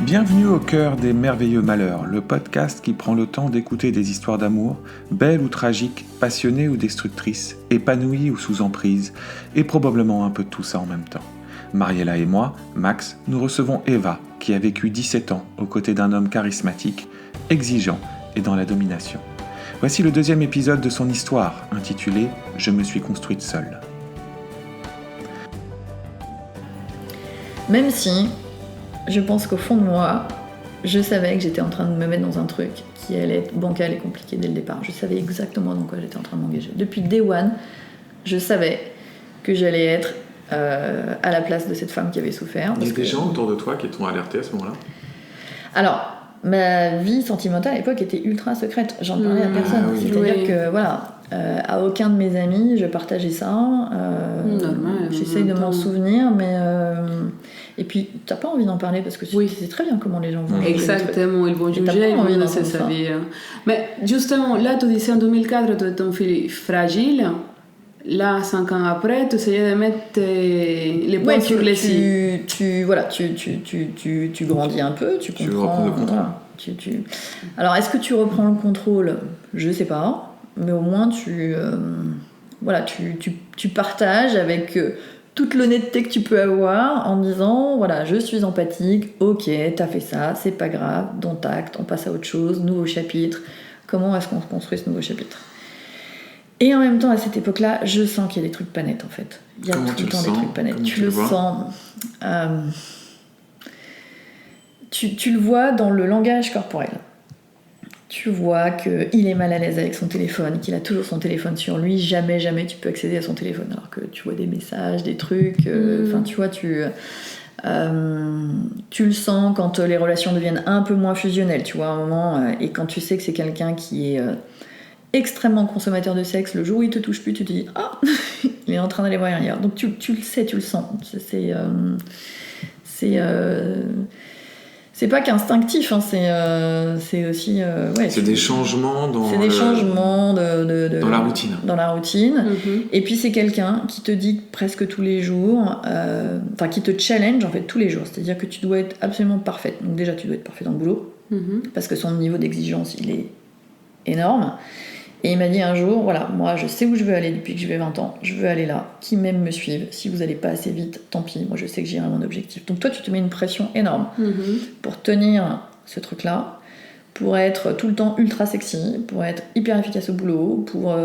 Bienvenue au cœur des merveilleux malheurs, le podcast qui prend le temps d'écouter des histoires d'amour, belles ou tragiques, passionnées ou destructrices, épanouies ou sous emprise, et probablement un peu de tout ça en même temps. Mariella et moi, Max, nous recevons Eva, qui a vécu 17 ans aux côtés d'un homme charismatique, exigeant et dans la domination. Voici le deuxième épisode de son histoire, intitulé « Je me suis construite seule ». Même si, je pense qu'au fond de moi, je savais que j'étais en train de me mettre dans un truc qui allait être bancal et compliqué dès le départ. Je savais exactement dans quoi j'étais en train de m'engager. Depuis Day One, je savais que j'allais être à la place de cette femme qui avait souffert. Il y a des gens autour de toi qui t'ont alerté à ce moment-là ? Alors, ma vie sentimentale à l'époque était ultra secrète. J'en parlais à personne. Ah oui. C'est-à-dire que, voilà, à aucun de mes amis, je partageais ça. Normal. J'essaye de m'en souvenir, mais... Et puis, t'as pas envie d'en parler parce que tu sais très bien comment les gens vont juger. Exactement, ils vont juger, ils vont laisser sa vie. Mais justement, là, tu disais en 2004, tu étais une fille fragile. Là, 5 ans après, tu essayais de mettre les points sur les i. Tu grandis un peu, tu comprends. reprends le contrôle. Voilà, Alors, est-ce que tu reprends le contrôle ? Je sais pas. Mais au moins, tu partages avec... toute l'honnêteté que tu peux avoir en disant voilà, je suis empathique, ok, t'as fait ça, c'est pas grave, dont acte, on passe à autre chose, nouveau chapitre, comment est-ce qu'on se construit ce nouveau chapitre ? Et en même temps, à cette époque-là, je sens qu'il y a des trucs pas nets en fait. Il y a Comment tout le temps des trucs pas nets. Comment tu le sens. Tu le vois dans le langage corporel. Tu vois qu'il est mal à l'aise avec son téléphone, qu'il a toujours son téléphone sur lui, jamais tu peux accéder à son téléphone, alors que tu vois des messages, des trucs, enfin tu vois, tu le sens quand les relations deviennent un peu moins fusionnelles, tu vois, à un moment, et quand tu sais que c'est quelqu'un qui est extrêmement consommateur de sexe, le jour où il te touche plus, tu te dis « Ah, il est en train d'aller voir ailleurs ». Donc tu le sais, tu le sens, c'est pas qu'instinctif, hein, c'est aussi... c'est des changements dans... C'est des changements dans la routine. Dans la routine. Mm-hmm. Et puis c'est quelqu'un qui te dit presque tous les jours, qui te challenge en fait tous les jours. C'est-à-dire que tu dois être absolument parfaite. Donc déjà, tu dois être parfaite dans le boulot, parce que son niveau d'exigence, il est énorme. Et il m'a dit un jour, voilà, moi je sais où je veux aller depuis que j'ai 20 ans, je veux aller là, qui m'aime me suivent, si vous allez pas assez vite, tant pis, moi je sais que j'irai à mon objectif. Donc toi tu te mets une pression énorme pour tenir ce truc-là, pour être tout le temps ultra sexy, pour être hyper efficace au boulot, pour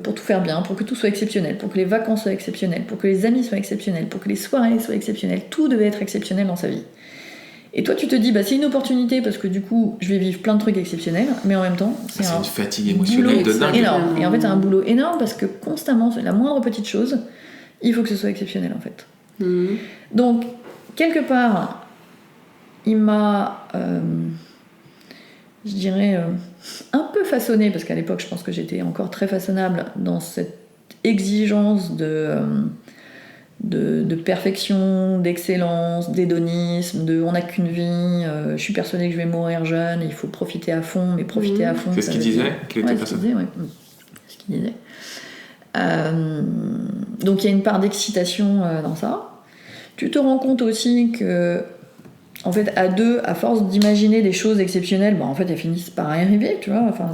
tout faire bien, pour que tout soit exceptionnel, pour que les vacances soient exceptionnelles, pour que les amis soient exceptionnels, pour que les soirées soient exceptionnelles, tout devait être exceptionnel dans sa vie. Et toi, tu te dis, c'est une opportunité parce que du coup, je vais vivre plein de trucs exceptionnels, mais en même temps, c'est une fatigue émotionnelle de dingue. Énorme. Et en fait, c'est un boulot énorme parce que constamment, c'est la moindre petite chose, il faut que ce soit exceptionnel en fait. Donc, quelque part, il m'a, je dirais, un peu façonné, parce qu'à l'époque, je pense que j'étais encore très façonnable dans cette exigence de perfection, d'excellence, d'hédonisme, on n'a qu'une vie, je suis persuadée que je vais mourir jeune, il faut profiter à fond, mais profiter à fond... C'est ce qu'il disait, qu'il était persuadé. C'est ce qu'il disait. Donc il y a une part d'excitation dans ça. Tu te rends compte aussi que, en fait, à deux, à force d'imaginer des choses exceptionnelles, en fait, elles finissent par arriver, tu vois, enfin,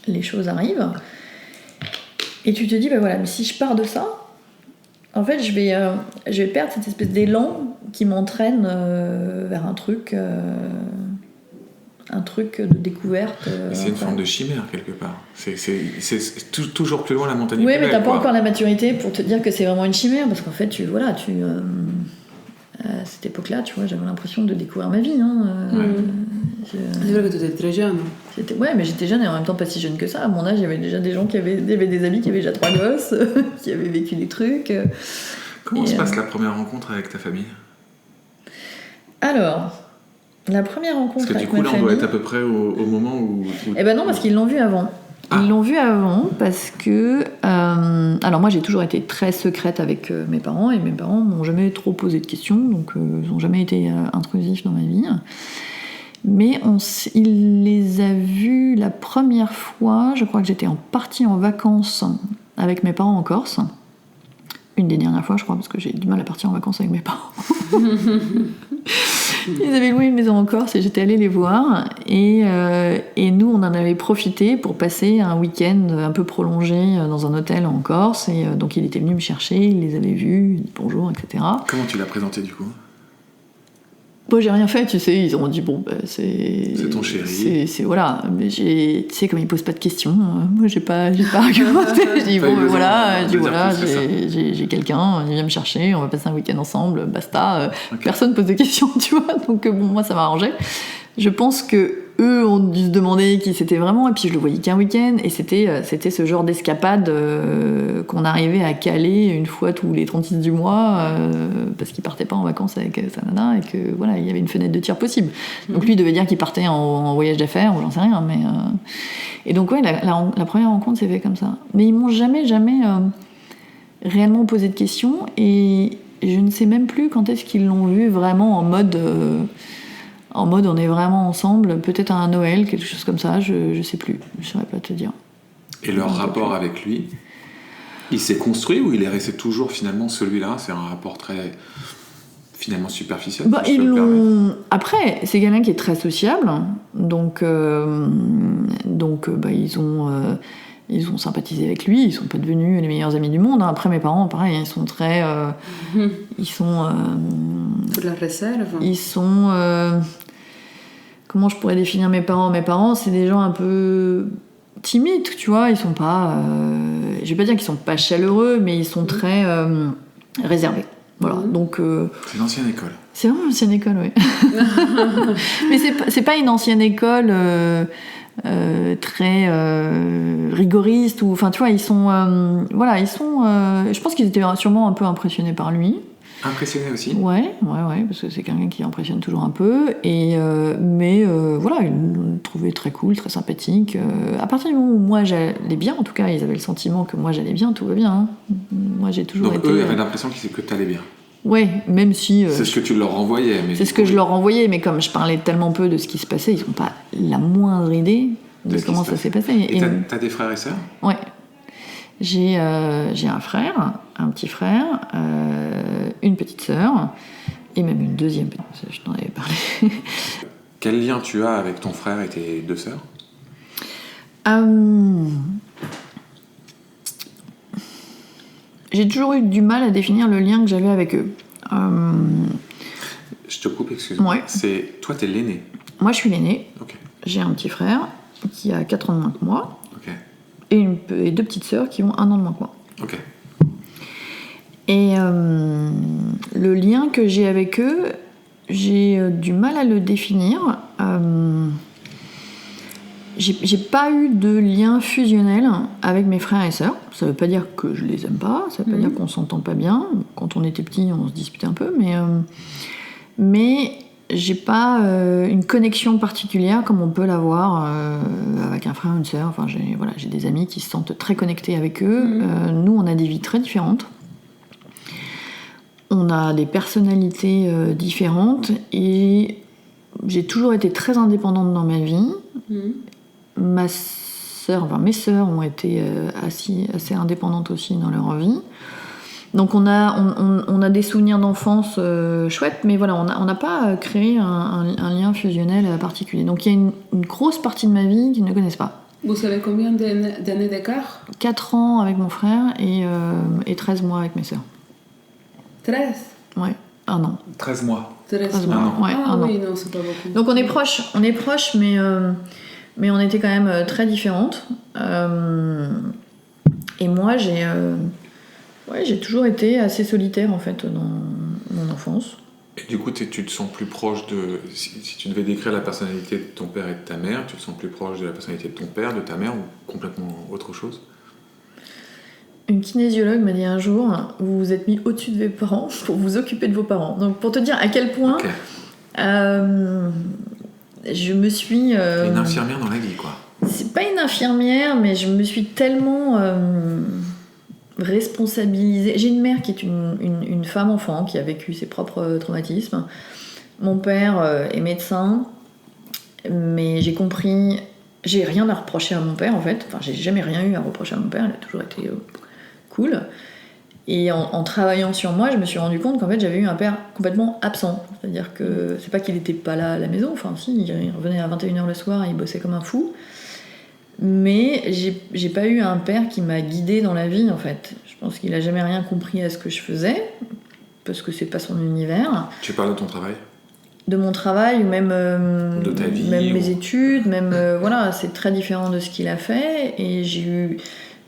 les choses arrivent. Et tu te dis, mais si je pars de ça, en fait, je vais perdre cette espèce d'élan qui m'entraîne vers un truc de découverte. C'est une forme de chimère, quelque part. C'est toujours plus loin la montagne. Oui, mais t'as pas encore la maturité pour te dire que c'est vraiment une chimère, parce qu'en fait, à cette époque-là, tu vois, j'avais l'impression de découvrir ma vie. C'est vrai que tu étais très jeune. Ouais, mais j'étais jeune et en même temps pas si jeune que ça. À mon âge, il y avait déjà des gens il y avait des amis qui avaient déjà 3 gosses, qui avaient vécu des trucs. Comment se passe la première rencontre avec ta famille ? Alors, la première rencontre avec ma famille... Parce que du coup, là, on doit être à peu près au moment où... Eh ben non, parce qu'ils l'ont vu avant. Ils l'ont vu avant parce que... alors moi, j'ai toujours été très secrète avec mes parents, et mes parents m'ont jamais trop posé de questions, donc ils n'ont jamais été intrusifs dans ma vie. Mais il les a vus la première fois, je crois que j'étais partie en vacances avec mes parents en Corse. Une des dernières fois, je crois, parce que j'ai du mal à partir en vacances avec mes parents. Ils avaient loué une maison en Corse et j'étais allée les voir. Et nous, on en avait profité pour passer un week-end un peu prolongé dans un hôtel en Corse. Et donc, il était venu me chercher, il les avait vus, il dit bonjour, etc. Comment tu l'as présenté du coup ? Bon, j'ai rien fait, tu sais, ils ont dit bon, c'est ton chéri. C'est voilà, mais tu sais, comme ils posent pas de questions, moi j'ai pas argumenté. Je dis bon, voilà, j'ai quelqu'un, il vient me chercher, on va passer un week-end ensemble, basta. Okay. Personne pose de questions, tu vois, donc bon, moi ça m'a arrangé. Je pense que eux ont dû se demander qui c'était vraiment, et puis je le voyais qu'un week-end, et c'était ce genre d'escapade qu'on arrivait à caler une fois tous les 36 du mois, parce qu'il partait pas en vacances avec sa nana, et que voilà, il y avait une fenêtre de tir possible. Donc lui il devait dire qu'il partait en voyage d'affaires, ou j'en sais rien, mais... Et donc ouais, la première rencontre s'est faite comme ça. Mais ils m'ont jamais réellement posé de questions, et je ne sais même plus quand est-ce qu'ils l'ont vu vraiment en mode on est vraiment ensemble, peut-être à un Noël, quelque chose comme ça, je sais plus, je saurais pas te dire. Et leur rapport avec lui, il s'est construit ou il est resté toujours finalement celui-là ? C'est un rapport très finalement superficiel. Après, c'est quelqu'un qui est très sociable, donc ils ont sympathisé avec lui, ils sont pas devenus les meilleurs amis du monde. Après, mes parents, pareil, ils sont très... ils sont... de la réserve. Ils sont... comment je pourrais définir mes parents ? Mes parents, c'est des gens un peu timides, tu vois. Ils sont pas... je vais pas dire qu'ils sont pas chaleureux, mais ils sont très réservés. Voilà, donc... c'est l'ancienne école. C'est vraiment l'ancienne école, oui. Mais c'est pas une ancienne école... très rigoriste, ou enfin tu vois, ils sont je pense qu'ils étaient sûrement un peu impressionnés par lui. Impressionné aussi. Ouais, parce que c'est quelqu'un qui impressionne toujours un peu, et mais voilà, ils le trouvaient très cool, très sympathique. À partir du moment où moi j'allais bien, en tout cas, ils avaient le sentiment que moi j'allais bien, tout va bien. Hein. Moi j'ai toujours donc été. Donc eux avaient l'impression que t'allais bien. Ouais, même si... c'est ce que tu leur renvoyais. Mais c'est ce que je leur renvoyais, mais comme je parlais tellement peu de ce qui se passait, ils n'ont pas la moindre idée de comment ça s'est passé. Et t'as des frères et sœurs ? Ouais. J'ai un frère, un petit frère, une petite sœur, et même une deuxième petite sœur, je t'en avais parlé. Quel lien tu as avec ton frère et tes deux sœurs ? J'ai toujours eu du mal à définir le lien que j'avais avec eux. Je te coupe, excuse-moi. Ouais. Toi, t'es l'aîné. Moi, je suis l'aîné. Okay. J'ai un petit frère qui a 4 ans de moins que moi. Okay. Et deux petites sœurs qui ont 1 an de moins que moi. Okay. Et le lien que j'ai avec eux, j'ai du mal à le définir. J'ai pas eu de lien fusionnel avec mes frères et sœurs. Ça veut pas dire que je les aime pas, ça veut pas dire qu'on s'entend pas bien. Quand on était petits, on se disputait un peu, mais j'ai pas une connexion particulière comme on peut l'avoir avec un frère ou une sœur. Enfin, j'ai des amis qui se sentent très connectés avec eux. Nous, on a des vies très différentes. On a des personnalités différentes, et j'ai toujours été très indépendante dans ma vie. Mes sœurs ont été assez indépendantes aussi dans leur vie. Donc on a des souvenirs d'enfance chouettes, mais voilà, on n'a pas créé un lien fusionnel particulier. Donc il y a une grosse partie de ma vie qu'ils ne connaissent pas. Vous avez combien d'années d'écart ? 4 ans avec mon frère et 13 mois avec mes sœurs. 13 ? Ouais, 1 an. 13 mois. 13 mois. Ouais, ah oui, non, c'est pas beaucoup. Donc on est proches, mais on était quand même très différentes. Et moi, j'ai toujours été assez solitaire, en fait, dans mon enfance. Et du coup, tu te sens plus proche de... Si tu devais décrire la personnalité de ton père et de ta mère, tu te sens plus proche de la personnalité de ton père, de ta mère, ou complètement autre chose ? Une kinésiologue m'a dit un jour, vous vous êtes mis au-dessus de vos parents pour vous occuper de vos parents. Donc, pour te dire à quel point... Okay. Je me suis... T'es une infirmière dans la vie, quoi. C'est pas une infirmière, mais je me suis tellement responsabilisée. J'ai une mère qui est une femme enfant qui a vécu ses propres traumatismes. Mon père est médecin, mais j'ai compris... J'ai rien à reprocher à mon père, en fait. Enfin, j'ai jamais rien eu à reprocher à mon père, il a toujours été cool. Et en travaillant sur moi, je me suis rendu compte qu'en fait j'avais eu un père complètement absent. C'est-à-dire que c'est pas qu'il était pas là à la maison, enfin si, il revenait à 21h le soir et il bossait comme un fou. Mais j'ai pas eu un père qui m'a guidée dans la vie en fait. Je pense qu'il a jamais rien compris à ce que je faisais, parce que c'est pas son univers. Tu parles de ton travail ? De mon travail, ou même, de ta vie, même mes études, même voilà, c'est très différent de ce qu'il a fait. Et j'ai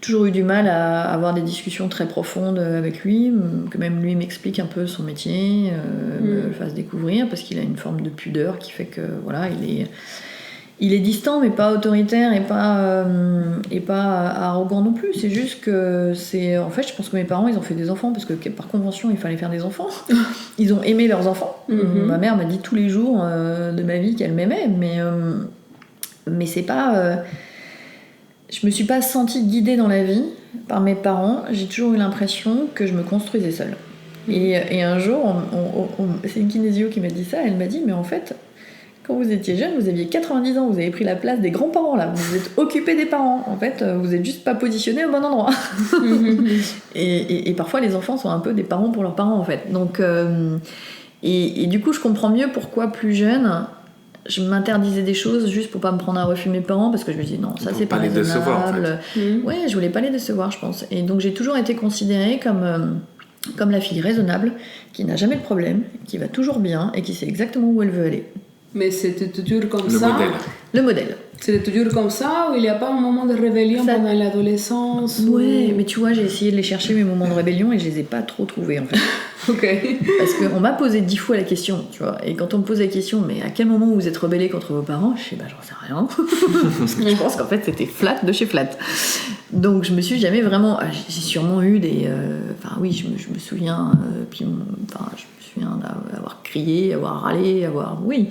toujours eu du mal à avoir des discussions très profondes avec lui, que même lui m'explique un peu son métier, me le fasse découvrir, parce qu'il a une forme de pudeur qui fait que voilà, il est distant, mais pas autoritaire et pas arrogant non plus. C'est juste que en fait, je pense que mes parents, ils ont fait des enfants parce que par convention, il fallait faire des enfants. Ils ont aimé leurs enfants. Ma mère m'a dit tous les jours de ma vie qu'elle m'aimait, mais c'est pas. Je me suis pas sentie guidée dans la vie par mes parents. J'ai toujours eu l'impression que je me construisais seule. Et un jour, c'est une kinésio qui m'a dit ça. Elle m'a dit, mais en fait, quand vous étiez jeune, vous aviez 90 ans, vous avez pris la place des grands-parents là. Vous vous êtes occupé des parents. En fait, vous êtes juste pas positionné au bon endroit. et parfois, les enfants sont un peu des parents pour leurs parents en fait. Donc, et du coup, je comprends mieux pourquoi plus jeune, je m'interdisais des choses juste pour pas me prendre un refus de mes parents, parce que je me disais non, ça c'est pas raisonnable. Décevoir, en fait. Ouais, je voulais pas les décevoir, je pense. Et donc j'ai toujours été considérée comme la fille raisonnable, qui n'a jamais de problème, qui va toujours bien et qui sait exactement où elle veut aller. Mais c'était toujours comme ça. Le modèle. C'était toujours comme ça, ou il n'y a pas un moment de rébellion pendant l'adolescence? Ouais, mais tu vois, j'ai essayé de les chercher, mes moments de rébellion, et je les ai pas trop trouvés, en fait. Ok. Parce qu'on m'a posé 10 fois la question, tu vois. Et quand on me pose la question, mais à quel moment vous êtes rebellé contre vos parents? Je sais, j'en sais rien. Parce que je pense qu'en fait, c'était flat de chez flat. Donc, je me suis jamais vraiment... J'ai sûrement eu des... Enfin, oui, je me souviens... je me souviens d'avoir crié, avoir râlé, Oui.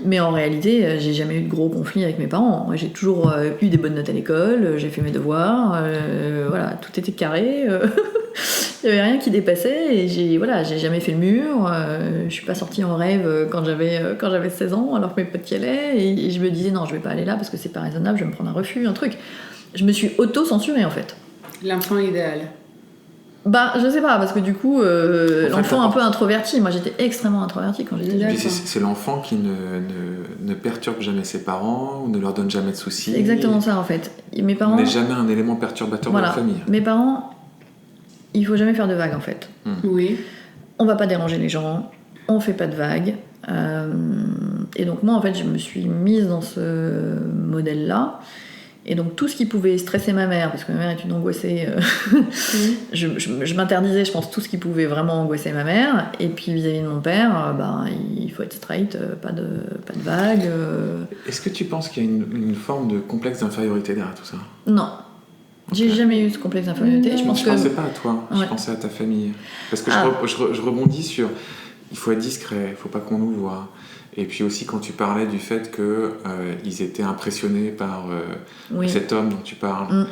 Mais en réalité, j'ai jamais eu de gros conflits avec mes parents. Moi, j'ai toujours eu des bonnes notes à l'école, j'ai fait mes devoirs, voilà, tout était carré. Il n'y avait rien qui dépassait et j'ai jamais fait le mur. Je suis pas sortie en rêve quand j'avais 16 ans alors que mes potes y allaient, et je me disais non, je vais pas aller là parce que c'est pas raisonnable, je vais me prendre un refus, un truc. Je me suis auto-censurée en fait. L'enfant idéal. Bah, je sais pas, parce que du coup, l'enfant un peu introverti. Moi, j'étais extrêmement introvertie quand j'étais jeune. C'est l'enfant qui ne perturbe jamais ses parents ou ne leur donne jamais de soucis. C'est exactement ça en fait. Mes parents n'est jamais un élément perturbateur de la famille. Mes parents, il faut jamais faire de vagues en fait. Oui. On va pas déranger les gens, on fait pas de vagues. Et donc moi en fait je me suis mise dans ce modèle-là. Et donc tout ce qui pouvait stresser ma mère, parce que ma mère est une angoissée, je m'interdisais, je pense, tout ce qui pouvait vraiment angoisser ma mère. Et puis vis-à-vis de mon père, il faut être straight, pas de vagues. Est-ce que tu penses qu'il y a une forme de complexe d'infériorité derrière tout ça? Non. J'ai jamais eu ce complexe d'infériorité. Je pensais pas à toi, je pensais à ta famille. Parce que je rebondis sur... Il faut être discret, il faut pas qu'on nous voit. Et puis aussi quand tu parlais du fait qu'ils étaient impressionnés par cet homme dont tu parles.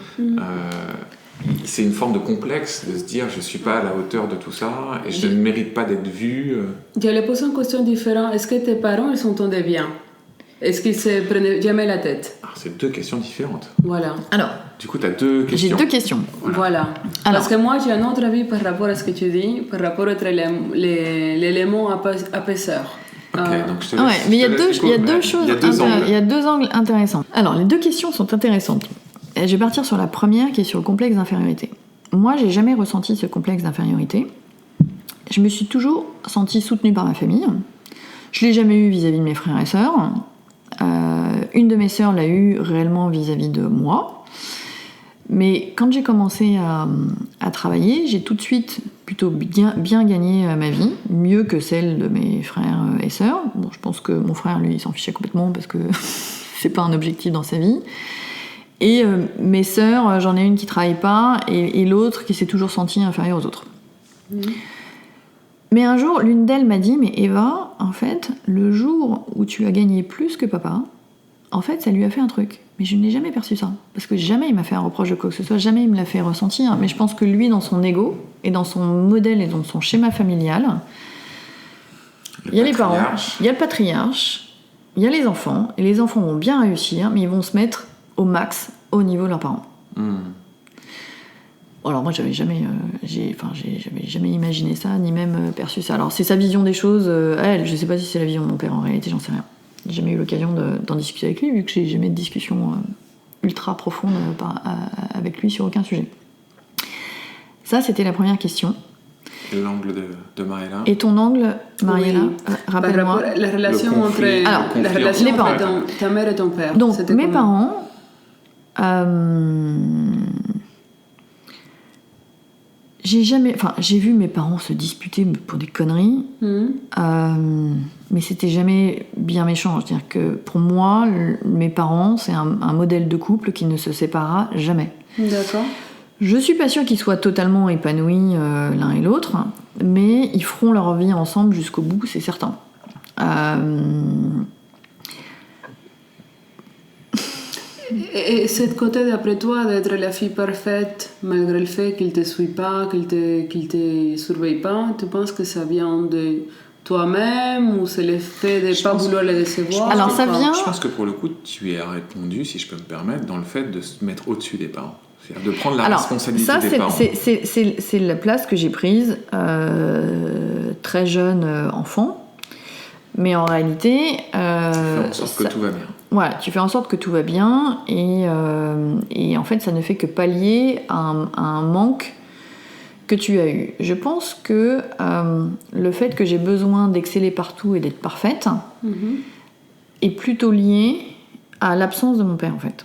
C'est une forme de complexe de se dire je suis pas à la hauteur de tout ça et je ne mérite pas d'être vu. J'allais poser une question différente. Est-ce que tes parents ils s'entendaient bien? Est-ce qu'ils se prenaient jamais la tête? Alors, c'est deux questions différentes. Voilà. Alors, du coup, tu as deux questions. J'ai deux questions. Voilà. Alors, parce que moi, j'ai un autre avis par rapport à ce que tu dis, par rapport entre l'élément apaiseur. Ok, donc je te laisse. Ouais, mais il y a deux angles intéressants. Alors, les deux questions sont intéressantes. Je vais partir sur la première, qui est sur le complexe d'infériorité. Moi, j'ai jamais ressenti ce complexe d'infériorité. Je me suis toujours sentie soutenue par ma famille. Je l'ai jamais eu vis-à-vis de mes frères et sœurs. Une de mes sœurs l'a eu réellement vis-à-vis de moi. Mais quand j'ai commencé à travailler, j'ai tout de suite plutôt bien gagné ma vie, mieux que celle de mes frères et sœurs. Bon, je pense que mon frère, lui, il s'en fichait complètement parce que c'est pas un objectif dans sa vie. Et mes sœurs, j'en ai une qui travaille pas et l'autre qui s'est toujours sentie inférieure aux autres. Mais un jour, l'une d'elles m'a dit « Mais Eva, en fait, le jour où tu as gagné plus que papa, en fait, ça lui a fait un truc. Mais je n'ai jamais perçu ça. Parce que jamais il m'a fait un reproche de quoi que ce soit, jamais il me l'a fait ressentir. Mais je pense que lui, dans son ego, et dans son modèle, et dans son schéma familial, il y a les parents, il y a le patriarche, il y a les enfants, et les enfants vont bien réussir, mais ils vont se mettre au max au niveau de leurs parents. Alors moi j'avais jamais imaginé ça, ni même perçu ça. Alors c'est sa vision des choses, elle, je sais pas si c'est la vision de mon père en réalité, j'en sais rien. J'ai jamais eu l'occasion d'en discuter avec lui, vu que j'ai jamais de discussion ultra profonde avec lui sur aucun sujet. Ça c'était la première question. Et l'angle de Mariella. Et ton angle, Mariella, rappelle-moi. La relation entre ta mère et ton père. Donc mes parents... j'ai vu mes parents se disputer pour des conneries, mais c'était jamais bien méchant. C'est-à-dire que pour moi, mes parents, c'est un modèle de couple qui ne se séparera jamais. D'accord. Je suis pas sûre qu'ils soient totalement épanouis l'un et l'autre, mais ils feront leur vie ensemble jusqu'au bout, c'est certain. Et ce côté, d'après toi, d'être la fille parfaite, malgré le fait qu'il te suit pas, qu'il te surveille pas, tu penses que ça vient de toi-même ou c'est le fait de ne pas vouloir les décevoir? Alors ça vient... Je pense que pour le coup, tu as répondu, si je peux me permettre, dans le fait de se mettre au-dessus des parents. C'est-à-dire de prendre la responsabilité des parents. C'est la place que j'ai prise très jeune enfant. Mais en réalité... tu fais en sorte que tout va bien. Voilà, tu fais en sorte que tout va bien et en fait ça ne fait que pallier à un manque que tu as eu. Je pense que le fait que j'ai besoin d'exceller partout et d'être parfaite est plutôt lié à l'absence de mon père en fait.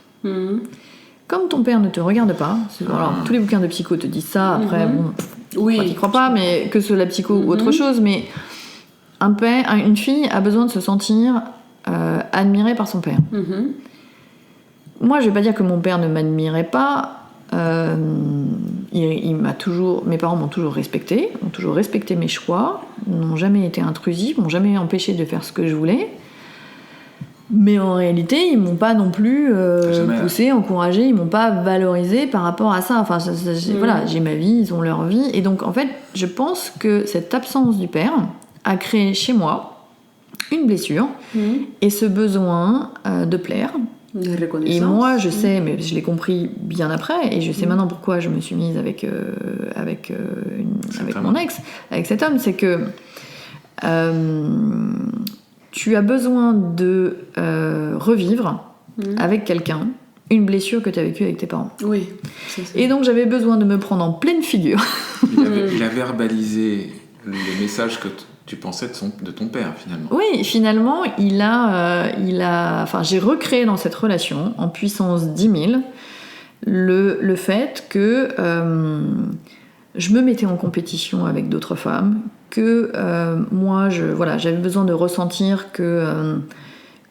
Comme ton père ne te regarde pas, alors tous les bouquins de psycho te disent ça, après bon, t'y crois pas, mais que ce soit la psycho ou autre chose, mais une fille a besoin de se sentir admirée par son père. Moi, je vais pas dire que mon père ne m'admirait pas. Mes parents m'ont toujours respecté, ont toujours respecté mes choix, n'ont jamais été intrusifs, m'ont jamais empêché de faire ce que je voulais. Mais en réalité, ils m'ont pas non plus poussé, encouragé, ils m'ont pas valorisé par rapport à ça. Enfin, voilà, j'ai ma vie, ils ont leur vie, et donc en fait, je pense que cette absence du père a créé chez moi une blessure et ce besoin de plaire. De reconnaissance. Et moi, je sais, mais je l'ai compris bien après, et je sais maintenant pourquoi je me suis mise avec mon ex, avec cet homme, c'est que tu as besoin de revivre avec quelqu'un une blessure que tu as vécue avec tes parents. Oui. Et donc j'avais besoin de me prendre en pleine figure. Il a verbalisé le message que tu pensais de ton père, finalement. Oui, finalement, j'ai recréé dans cette relation, en puissance 10 000, le fait que je me mettais en compétition avec d'autres femmes, que moi, j'avais besoin de ressentir que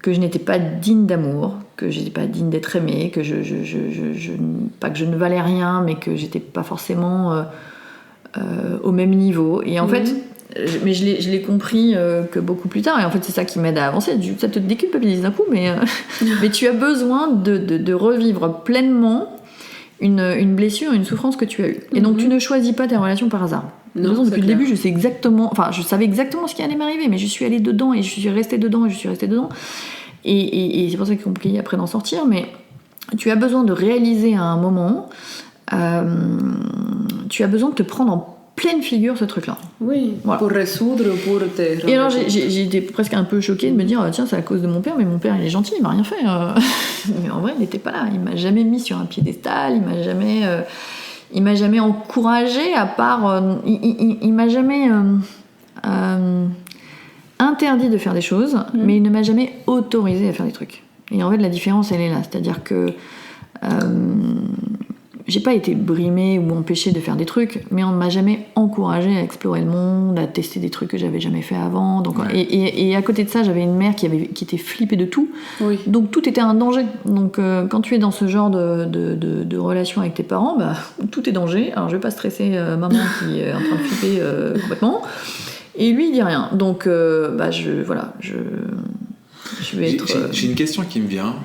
je n'étais pas digne d'amour, que je n'étais pas digne d'être aimée, que pas que je ne valais rien, mais que j'étais pas forcément au même niveau. Et en fait... Mais je l'ai compris que beaucoup plus tard, et en fait c'est ça qui m'aide à avancer. Ça te déculpabilise d'un coup, mais tu as besoin de revivre pleinement une blessure, une souffrance que tu as eue. Et donc tu ne choisis pas tes relations par hasard. De toute façon, depuis le début, je savais exactement ce qui allait m'arriver, mais je suis allée dedans, et je suis restée dedans, et c'est pour ça qu'il est compliqué après d'en sortir, mais tu as besoin de réaliser à un moment, tu as besoin de te prendre en pleine figure ce truc-là. Oui, voilà. Pour résoudre, pour te... Et alors j'ai été presque un peu choquée de me dire tiens, c'est à cause de mon père, mais mon père il est gentil, il m'a rien fait. Mais en vrai il n'était pas là, il m'a jamais mis sur un piédestal, il m'a jamais encouragée, à part il m'a jamais interdit de faire des choses, mais il ne m'a jamais autorisée à faire des trucs. Et en fait la différence elle est là, c'est-à-dire que j'ai pas été brimée ou empêchée de faire des trucs, mais on ne m'a jamais encouragée à explorer le monde, à tester des trucs que j'avais jamais fait avant. Donc, et à côté de ça, j'avais une mère qui était flippée de tout. Oui. Donc tout était un danger. Donc quand tu es dans ce genre de relation avec tes parents, tout est danger. Alors je vais pas stresser maman qui est en train de flipper complètement. Et lui, il dit rien. Donc je vais être... J'ai une question qui me vient.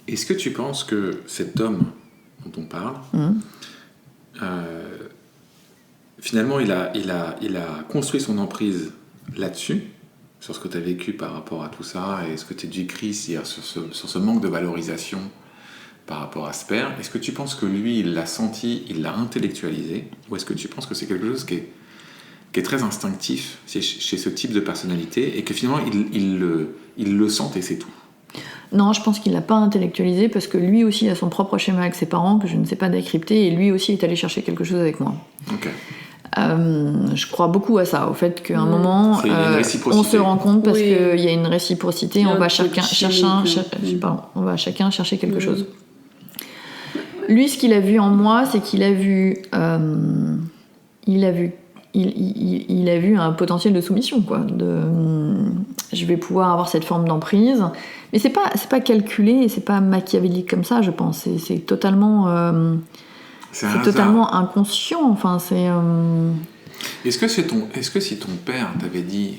Est-ce que tu penses que cet homme dont on parle, finalement il a construit son emprise là-dessus, sur ce que tu as vécu par rapport à tout ça, et ce que tu décris sur ce manque de valorisation par rapport à ce père, est-ce que tu penses que lui, il l'a senti, il l'a intellectualisé, ou est-ce que tu penses que c'est quelque chose qui est très instinctif chez ce type de personnalité, et que finalement, il le sent et c'est tout? Non, je pense qu'il l'a pas intellectualisé, parce que lui aussi a son propre schéma avec ses parents, que je ne sais pas décrypter, et lui aussi est allé chercher quelque chose avec moi. Ok. Je crois beaucoup à ça, au fait qu'à un moment on se rend compte parce qu'il y a une réciprocité, on va chacun chercher quelque chose. Lui, ce qu'il a vu en moi, c'est qu'il a vu il a vu un potentiel de soumission, quoi. Je vais pouvoir avoir cette forme d'emprise, mais c'est pas calculé, c'est pas machiavélique comme ça, je pense. C'est totalement c'est totalement inconscient. Enfin, c'est. Est-ce que si ton père t'avait dit,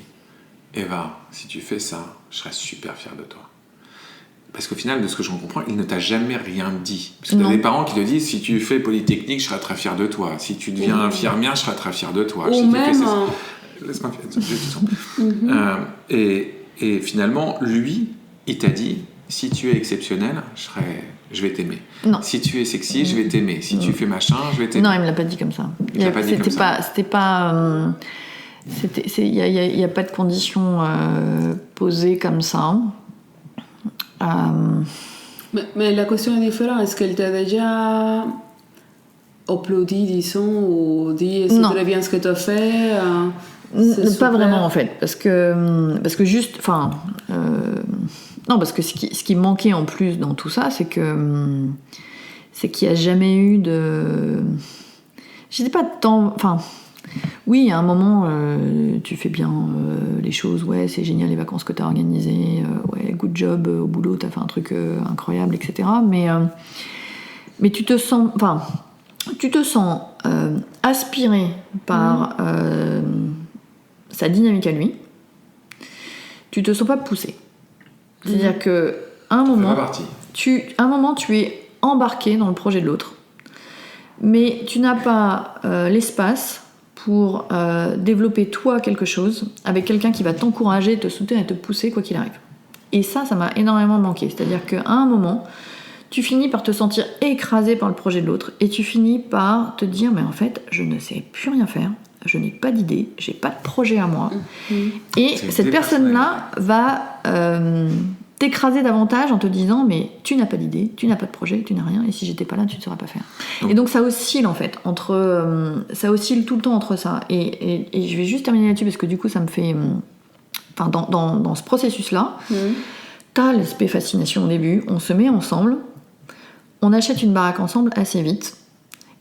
Eva, si tu fais ça, je serais super fier de toi. Parce qu'au final, de ce que j'en comprends, il ne t'a jamais rien dit. Parce que tu as des parents qui te disent, si tu fais Polytechnique, je serais très fier de toi. Si tu deviens infirmière, je serais très fier de toi. Ou même... Laisse-moi et finalement, lui, il t'a dit, si tu es exceptionnel, je vais t'aimer. Non. Si tu es sexy, je vais t'aimer. Si tu fais machin, je vais t'aimer. Non, il me l'a pas dit comme ça. Il n'y a pas de conditions posées comme ça. Mais la question est différente. Est-ce qu'elle t'a déjà applaudi, disons, ou dit c'est très bien ce que tu as fait? Pas vraiment, en fait. Parce que juste... Enfin... Non, parce que ce qui manquait en plus dans tout ça, c'est qu'il n'y a jamais eu de... Je dis pas de temps... Enfin, oui, à un moment, tu fais bien les choses, ouais, c'est génial les vacances que tu as organisées, ouais, good job au boulot, tu as fait un truc incroyable, etc. Mais tu te sens... Enfin, tu te sens aspiré par sa dynamique à lui. Tu te sens pas poussé. C'est-à-dire qu'à un moment, tu es embarqué dans le projet de l'autre, mais tu n'as pas l'espace pour développer toi quelque chose avec quelqu'un qui va t'encourager, te soutenir et te pousser quoi qu'il arrive. Et ça m'a énormément manqué. C'est-à-dire qu'à un moment, tu finis par te sentir écrasé par le projet de l'autre et tu finis par te dire mais en fait, je ne sais plus rien faire. Je n'ai pas d'idée, j'ai pas de projet à moi. Et cette personne-là va t'écraser davantage en te disant mais tu n'as pas d'idée, tu n'as pas de projet, tu n'as rien, et si j'étais pas là, tu ne saurais pas faire. Et donc ça oscille en fait, ça oscille tout le temps entre ça. Et je vais juste terminer là-dessus parce que du coup ça me fait... Enfin, dans ce processus-là, t'as l'aspect fascination au début, on se met ensemble, on achète une baraque ensemble assez vite.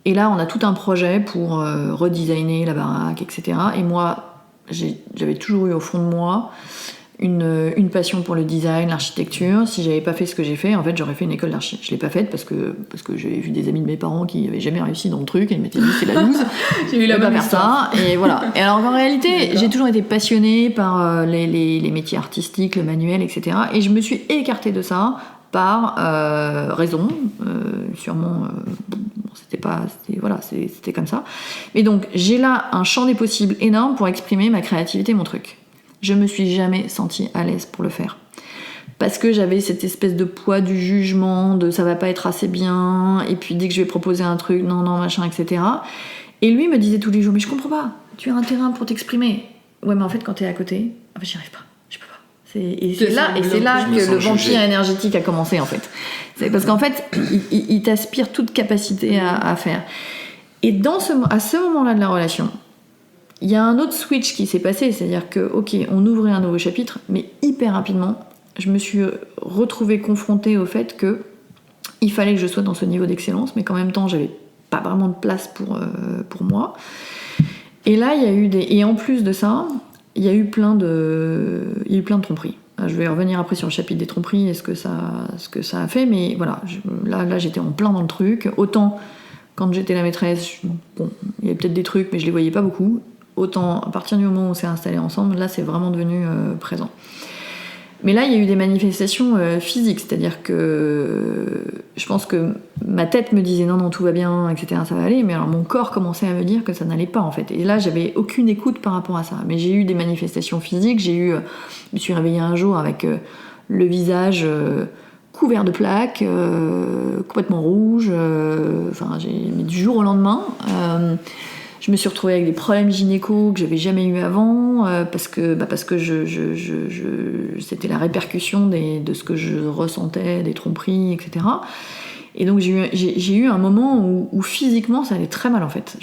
Et là, on a tout un projet pour redesigner la baraque, etc. Et moi, j'avais toujours eu au fond de moi une passion pour le design, l'architecture. Si j'avais pas fait ce que j'ai fait, en fait, j'aurais fait une école d'archi. Je l'ai pas faite parce que j'avais vu des amis de mes parents qui avaient jamais réussi dans le truc et ils m'étaient dit c'est la loose. J'ai eu la même histoire. Et voilà. Et alors en réalité, j'ai toujours été passionnée par les métiers artistiques, le manuel, etc. Et je me suis écartée de ça par raison, sûrement. C'était comme ça. Et donc j'ai là un champ des possibles énorme pour exprimer ma créativité, mon truc. Je me suis jamais sentie à l'aise pour le faire. Parce que j'avais cette espèce de poids du jugement, de ça va pas être assez bien, et puis dès que je vais proposer un truc, non, machin, etc. Et lui me disait tous les jours, mais je comprends pas, tu as un terrain pour t'exprimer. Ouais, mais en fait, quand t'es à côté, en fait, j'y arrive pas, je peux pas. C'est là que le vampire énergétique a commencé, en fait. C'est parce qu'en fait, il t'aspire toute capacité à faire. Et à ce moment-là de la relation, il y a un autre switch qui s'est passé, c'est-à-dire que, ok, on ouvrait un nouveau chapitre, mais hyper rapidement, je me suis retrouvée confrontée au fait que il fallait que je sois dans ce niveau d'excellence, mais qu'en même temps, j'avais pas vraiment de place pour moi. Et là, il y a eu et en plus de ça, il y a eu plein de tromperies. Je vais revenir après sur le chapitre des tromperies et ce que ça a fait, mais voilà, là j'étais en plein dans le truc. Autant quand j'étais la maîtresse, bon, il y avait peut-être des trucs, mais je les voyais pas beaucoup. Autant à partir du moment où on s'est installés ensemble, là c'est vraiment devenu présent. Mais là il y a eu des manifestations physiques, c'est-à-dire que je pense que ma tête me disait non tout va bien, etc., ça va aller, mais alors mon corps commençait à me dire que ça n'allait pas en fait. Et là j'avais aucune écoute par rapport à ça. Mais j'ai eu des manifestations physiques, je me suis réveillée un jour avec le visage couvert de plaques, complètement rouge, mais du jour au lendemain. Je me suis retrouvée avec des problèmes gynéco que j'avais jamais eu avant, parce que c'était la répercussion de ce que je ressentais, des tromperies, etc. Et donc j'ai eu un moment où physiquement ça allait très mal en fait.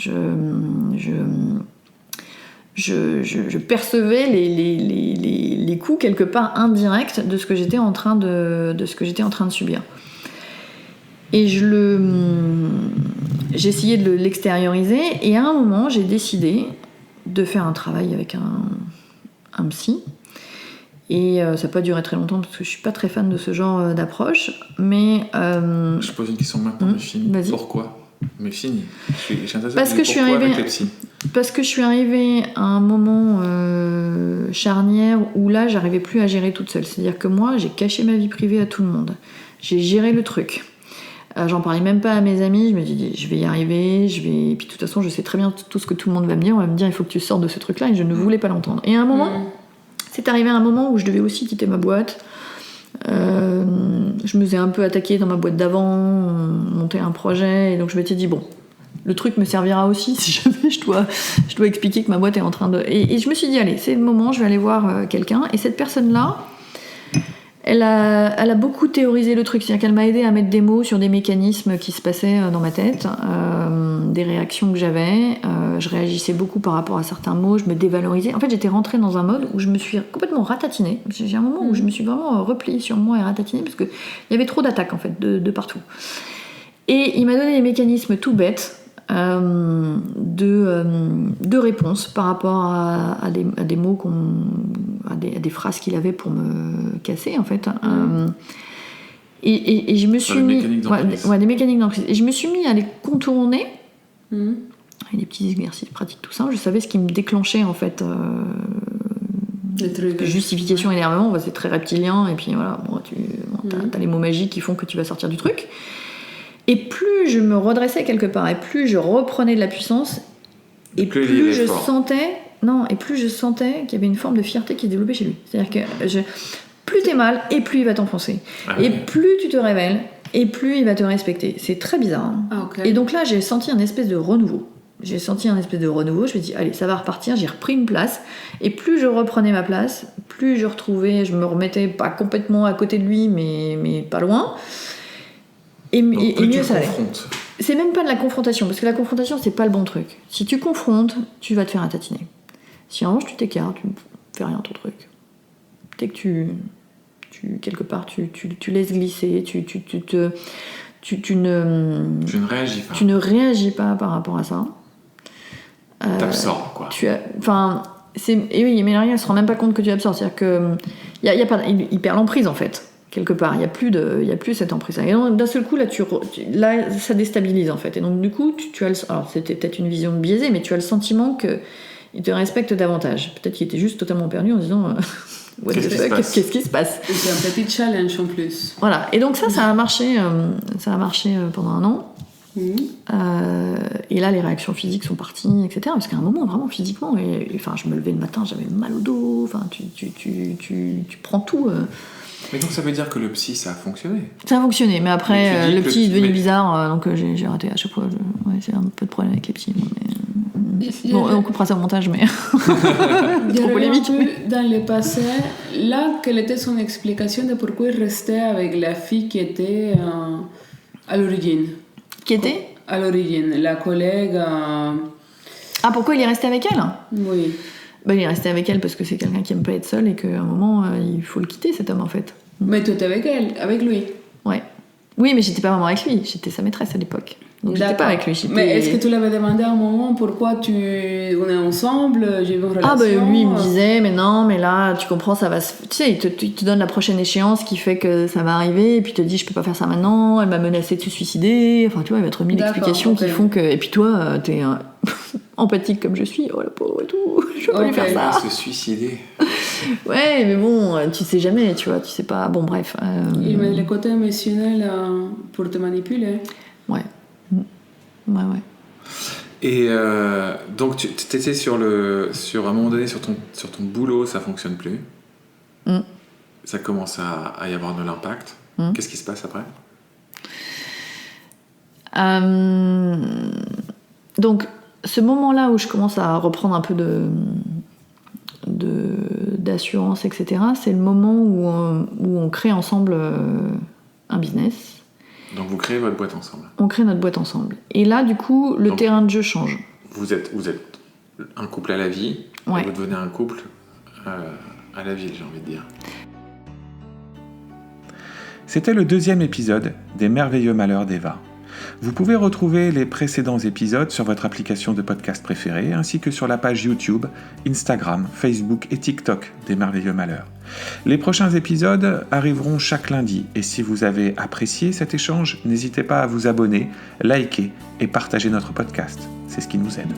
Je percevais les coups quelque part indirects de ce que j'étais en train de subir. Et j'ai essayé de l'extérioriser, et à un moment j'ai décidé de faire un travail avec un psy. Et ça n'a pas duré très longtemps parce que je suis pas très fan de ce genre d'approche, mais je pose une question maintenant, mais fini. Vas-y. Pourquoi? Mais fini. Parce que je suis arrivée à un moment charnière où là j'arrivais plus à gérer toute seule. C'est-à-dire que moi j'ai caché ma vie privée à tout le monde. J'ai géré le truc. J'en parlais même pas à mes amis, je me dis je vais y arriver, et puis de toute façon je sais très bien tout ce que tout le monde va me dire, on va me dire il faut que tu sortes de ce truc-là, et je ne voulais pas l'entendre. Et à un moment, c'est arrivé à un moment où je devais aussi quitter ma boîte. Je me faisais un peu attaquer dans ma boîte d'avant, monter un projet, et donc je m'étais dit bon, le truc me servira aussi si jamais je dois expliquer que ma boîte est en train de... Et je me suis dit allez, c'est le moment, je vais aller voir quelqu'un, et cette personne-là, elle a beaucoup théorisé le truc, c'est-à-dire qu'elle m'a aidé à mettre des mots sur des mécanismes qui se passaient dans ma tête, des réactions que j'avais, je réagissais beaucoup par rapport à certains mots, je me dévalorisais. En fait, j'étais rentrée dans un mode où je me suis complètement ratatinée. J'ai un moment où je me suis vraiment repliée sur moi et ratatinée parce qu'il y avait trop d'attaques en fait, de partout. Et il m'a donné des mécanismes tout bêtes de réponse par rapport à des mots, à des phrases qu'il avait pour me casser en fait. Et je me suis mis des mécaniques d'emprise. Et je me suis mis à les contourner avec des petits exercices pratiques tout ça. Je savais ce qui me déclenchait en fait. Justification, énervement, c'est très reptilien. Et puis voilà, t'as les mots magiques qui font que tu vas sortir du truc. Et plus je me redressais quelque part, et plus je reprenais de la puissance, et plus je sentais qu'il y avait une forme de fierté qui se développait chez lui. C'est-à-dire que plus t'es mal, et plus il va t'enfoncer. Et plus tu te révèles, et plus il va te respecter. C'est très bizarre. Hein. Et donc là, j'ai senti un espèce de renouveau. Je me suis dit, allez, ça va repartir. J'ai repris une place. Et plus je reprenais ma place, plus je me remettais pas complètement à côté de lui, mais pas loin. Et mieux ça allait. C'est même pas de la confrontation, parce que la confrontation, c'est pas le bon truc. Si tu confrontes, tu vas te faire tatiner. Si en revanche, tu t'écartes, tu fais rien ton truc. Dès que tu quelque part, tu laisses glisser, tu ne réagis pas par rapport à ça. T'absorbes, quoi. Et oui, mais elle se rend même pas compte que tu absorbes. C'est-à-dire que il perd l'emprise, en fait. Quelque part, il y a plus cette emprise. Et donc, d'un seul coup, là, ça déstabilise, en fait. Et donc, du coup, alors, c'était peut-être une vision biaisée, mais tu as le sentiment qu'il te respecte davantage. Peut-être qu'il était juste totalement perdu en disant what the fuck, qu'est-ce qui se passe? C'est un petit challenge en plus. Voilà. Et donc ça a marché pendant un an. Et là, les réactions physiques sont parties, etc. Parce qu'à un moment, vraiment physiquement, je me levais le matin, j'avais mal au dos. Enfin, tu prends tout. Mais donc ça veut dire que le psy, ça a fonctionné? Ça a fonctionné, mais après, le psy est devenu bizarre, donc j'ai raté à chaque fois. C'est un peu de problème avec les psys. On coupera ça au montage, mais... Trop polémique. Dans le passé, là, quelle était son explication de pourquoi il restait avec la fille qui était à l'origine? Qui était à l'origine, la collègue... Ah, pourquoi il est resté avec elle? Oui. Il est resté avec elle parce que c'est quelqu'un qui aime pas être seul et qu'à un moment, il faut le quitter, cet homme, en fait. Mais toi, t'es avec elle, avec lui? Ouais. Oui, mais j'étais pas vraiment avec lui, j'étais sa maîtresse à l'époque. Donc j'étais pas avec lui. Mais est-ce que tu l'avais demandé à un moment pourquoi on est ensemble, j'ai une relation? Lui il me disait mais non, mais là tu comprends, ça va tu sais, il te donne la prochaine échéance qui fait que ça va arriver, et puis il te dit je peux pas faire ça maintenant, elle m'a menacé de se suicider, enfin tu vois, il va te remettre d'explications qui font que, et puis toi t'es empathique comme je suis, oh la pauvre et tout, je peux pas lui faire ça. Se suicider. Ouais, mais bon, tu sais jamais, tu vois, tu sais pas, bon bref. Il met le côté émotionnel pour te manipuler. Ouais. Ouais. Et donc tu étais sur à un moment donné sur ton boulot, ça fonctionne plus. Ça commence à y avoir de l'impact. Qu'est-ce qui se passe après ? Donc, ce moment-là où je commence à reprendre un peu d'assurance, etc., c'est le moment où on crée ensemble un business. Donc vous créez votre boîte ensemble. On crée notre boîte ensemble. Et là, du coup, le terrain de jeu change. Vous êtes un couple à la vie, et vous devenez un couple à la ville, j'ai envie de dire. C'était le 2e épisode des Merveilleux Malheurs d'Eva. Vous pouvez retrouver les précédents épisodes sur votre application de podcast préférée, ainsi que sur la page YouTube, Instagram, Facebook et TikTok des Merveilleux Malheurs. Les prochains épisodes arriveront chaque lundi, et si vous avez apprécié cet échange, n'hésitez pas à vous abonner, liker et partager notre podcast. C'est ce qui nous aide.